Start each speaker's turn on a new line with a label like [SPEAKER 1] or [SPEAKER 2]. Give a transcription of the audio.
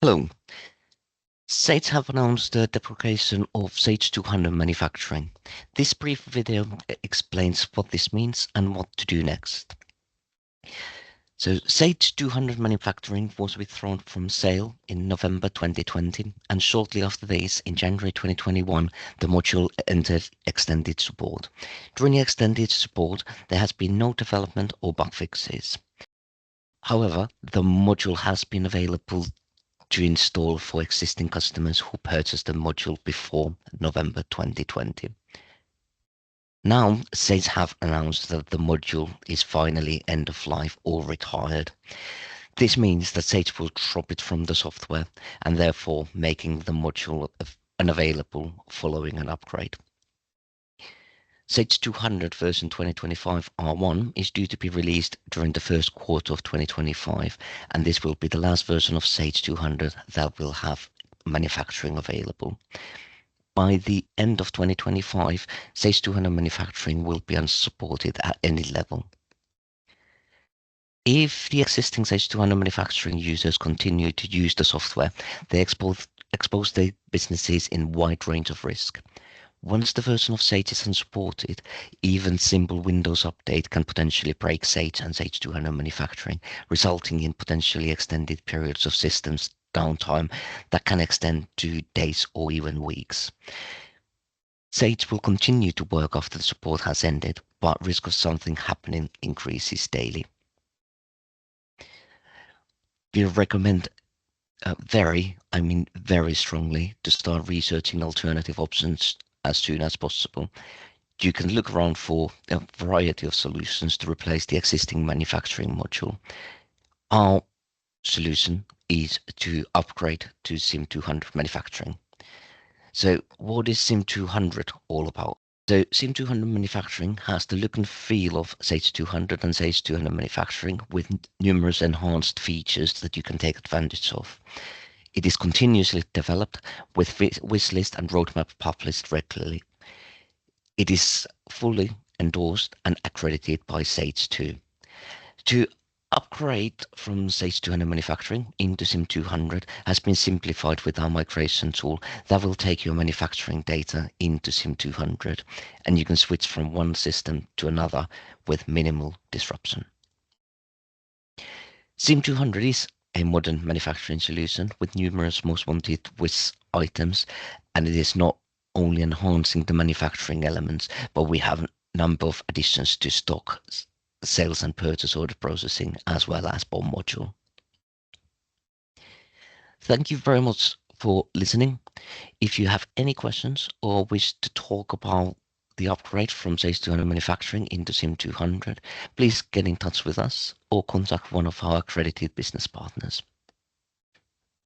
[SPEAKER 1] Hello. Sage have announced the deprecation of Sage 200 manufacturing. This brief video explains what this means and what to do next. So Sage 200 manufacturing was withdrawn from sale in November 2020, and shortly after this, in January 2021, the module entered extended support. During the extended support, there has been no development or bug fixes. However, the module has been available to install for existing customers who purchased the module before November 2020. Now, Sage have announced that the module is finally end of life or retired. This means that Sage will drop it from the software and therefore making the module unavailable following an upgrade. Sage 200 version 2025 R1 is due to be released during the first quarter of 2025, and this will be the last version of Sage 200 that will have manufacturing available. By the end of 2025, Sage 200 manufacturing will be unsupported at any level. If the existing Sage 200 manufacturing users continue to use the software, they expose their businesses in a wide range of risk. Once the version of Sage is unsupported, even simple Windows update can potentially break Sage and Sage 200 manufacturing, resulting in potentially extended periods of systems downtime that can extend to days or even weeks. Sage will continue to work after the support has ended, but risk of something happening increases daily. We recommend very strongly to start researching alternative options as soon as possible. You can look around for a variety of solutions to replace the existing manufacturing module. Our solution is to upgrade to SIM 200 manufacturing. So what is SIM 200 all about? So SIM 200 manufacturing has the look and feel of Sage 200 and Sage 200 manufacturing with numerous enhanced features that you can take advantage of. It is continuously developed with wishlist and roadmap published regularly. It is fully endorsed and accredited by Sage 2. To upgrade from Sage 200 manufacturing into SIM 200 has been simplified with our migration tool that will take your manufacturing data into SIM 200, and you can switch from one system to another with minimal disruption. SIM 200 is a modern manufacturing solution with numerous most wanted WIS items, and it is not only enhancing the manufacturing elements, but we have a number of additions to stock, sales and purchase order processing, as well as BOM module. Thank you very much for listening. If you have any questions or wish to talk about the upgrade from Sage 200 manufacturing into SIM 200, please get in touch with us or contact one of our accredited business partners.